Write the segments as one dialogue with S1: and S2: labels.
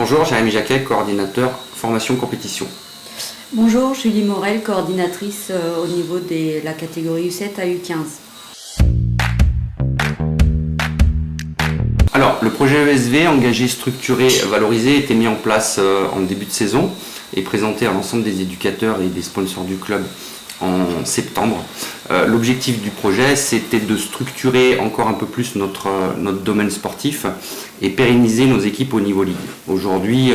S1: Bonjour, Jérémy Jacquet, coordinateur formation compétition.
S2: Bonjour, Julie Morel, coordinatrice au niveau de la catégorie U7 à U15.
S1: Alors, le projet ESV, engagé, structuré, valorisé, était mis en place en début de saison et présenté à l'ensemble des éducateurs et des sponsors du club en septembre. L'objectif du projet, c'était de structurer encore un peu plus notre domaine sportif et pérenniser nos équipes au niveau ligue. Aujourd'hui,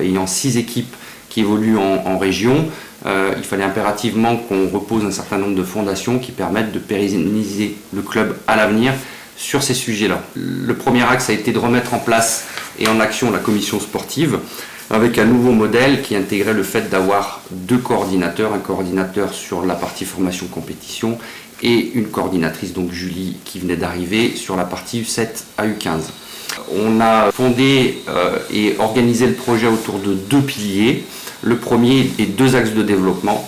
S1: ayant 6 équipes qui évoluent en région, il fallait impérativement qu'on repose un certain nombre de fondations qui permettent de pérenniser le club à l'avenir sur ces sujets-là. Le premier axe a été de remettre en place et en action la commission sportive avec un nouveau modèle qui intégrait le fait d'avoir 2 coordinateurs, un coordinateur sur la partie formation compétition et une coordinatrice, donc Julie, qui venait d'arriver sur la partie U7 à U15. On a fondé et organisé le projet autour de 2 piliers. Le premier est 2 axes de développement.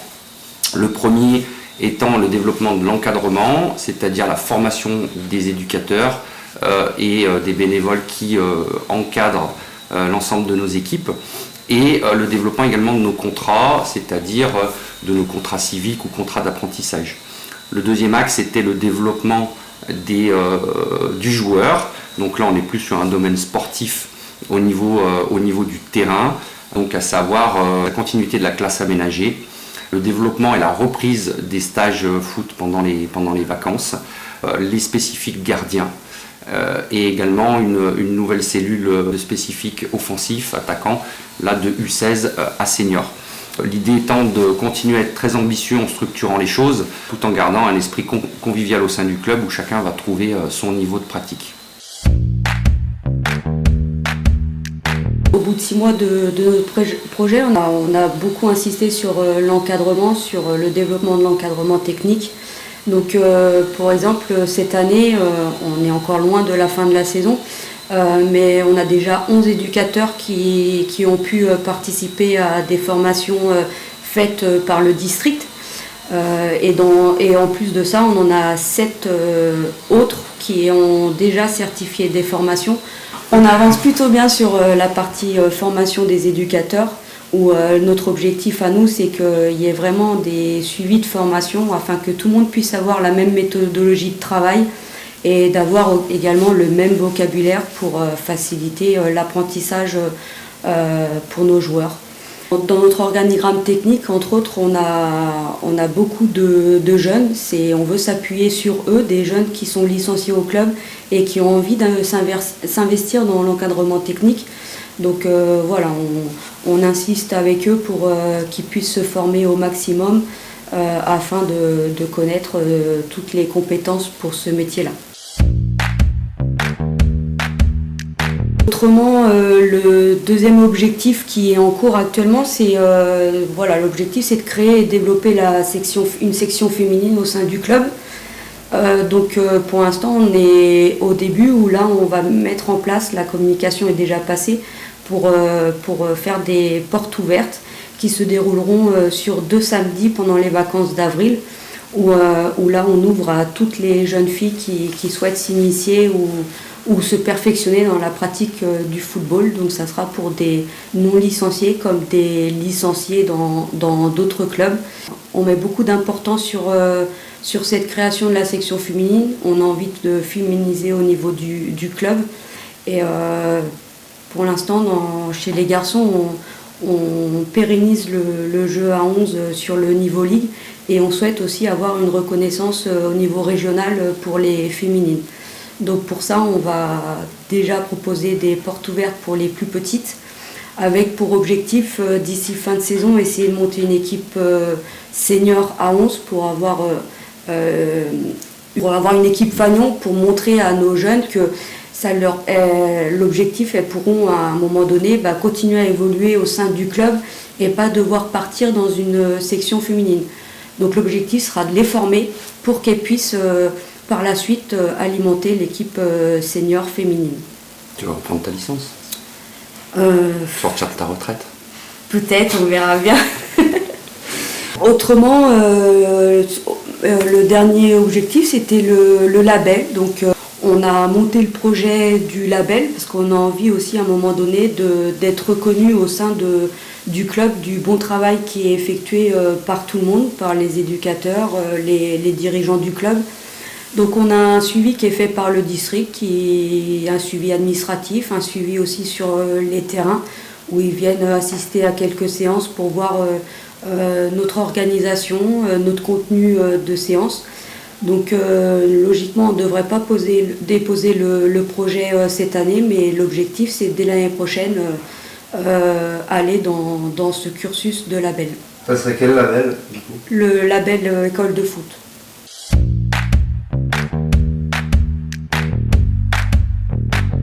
S1: Le premier étant le développement de l'encadrement, c'est-à-dire la formation des éducateurs et des bénévoles qui encadrent l'ensemble de nos équipes, et le développement également de nos contrats, c'est-à-dire de nos contrats civiques ou contrats d'apprentissage. Le deuxième axe était le développement du joueur, donc là on est plus sur un domaine sportif au niveau du terrain, donc à savoir la continuité de la classe aménagée, le développement et la reprise des stages foot pendant les vacances, les spécifiques gardiens, et également une nouvelle cellule de spécifiques offensifs, attaquants, là de U16 à senior. L'idée étant de continuer à être très ambitieux en structurant les choses, tout en gardant un esprit convivial au sein du club où chacun va trouver son niveau de pratique.
S2: Au bout de 6 mois de notre projet, on a beaucoup insisté sur l'encadrement, sur le développement de l'encadrement technique. Donc pour exemple, cette année, on est encore loin de la fin de la saison, mais on a déjà 11 éducateurs qui ont pu participer à des formations faites par le district. Et en plus de ça, on en a 7 autres qui ont déjà certifié des formations. On avance plutôt bien sur la partie formation des éducateurs, où notre objectif à nous, c'est qu'il y ait vraiment des suivis de formation afin que tout le monde puisse avoir la même méthodologie de travail et d'avoir également le même vocabulaire pour faciliter l'apprentissage pour nos joueurs. Dans notre organigramme technique, entre autres, on a beaucoup de jeunes. On veut s'appuyer sur eux, des jeunes qui sont licenciés au club et qui ont envie de s'investir dans l'encadrement technique. Donc voilà, on insiste avec eux pour qu'ils puissent se former au maximum afin de connaître toutes les compétences pour ce métier-là. Autrement, le deuxième objectif qui est en cours actuellement, l'objectif c'est de créer et développer une section féminine au sein du club. Pour l'instant, on est au début où là on va mettre en place, la communication est déjà passée, pour faire des portes ouvertes qui se dérouleront sur 2 samedis pendant les vacances d'avril, où là on ouvre à toutes les jeunes filles qui souhaitent s'initier ou se perfectionner dans la pratique du football. Donc ça sera pour des non-licenciés comme des licenciés dans d'autres clubs. On met beaucoup d'importance sur cette création de la section féminine. On a envie de féminiser au niveau du club. Et pour l'instant, chez les garçons, on pérennise le jeu à 11 sur le niveau ligue et on souhaite aussi avoir une reconnaissance au niveau régional pour les féminines. Donc pour ça, on va déjà proposer des portes ouvertes pour les plus petites, avec pour objectif d'ici fin de saison essayer de monter une équipe senior à 11 pour avoir une équipe fanion, pour montrer à nos jeunes que l'objectif, elles pourront à un moment donné continuer à évoluer au sein du club et pas devoir partir dans une section féminine. Donc l'objectif sera de les former pour qu'elles puissent par la suite alimenter l'équipe senior féminine.
S1: Tu vas reprendre ta licence ? Sortir de ta retraite ?
S2: Peut-être, on verra bien. Autrement, le dernier objectif, c'était le label. Donc On a monté le projet du label parce qu'on a envie aussi à un moment donné d'être reconnu au sein du club du bon travail qui est effectué par tout le monde, par les éducateurs, les dirigeants du club. Donc on a un suivi qui est fait par le district, un suivi administratif, un suivi aussi sur les terrains où ils viennent assister à quelques séances pour voir notre organisation, notre contenu de séance. Donc logiquement on ne devrait pas déposer le projet cette année, mais l'objectif c'est dès l'année prochaine aller dans ce cursus de label.
S3: Ça serait quel label du coup?
S2: Le label école de foot.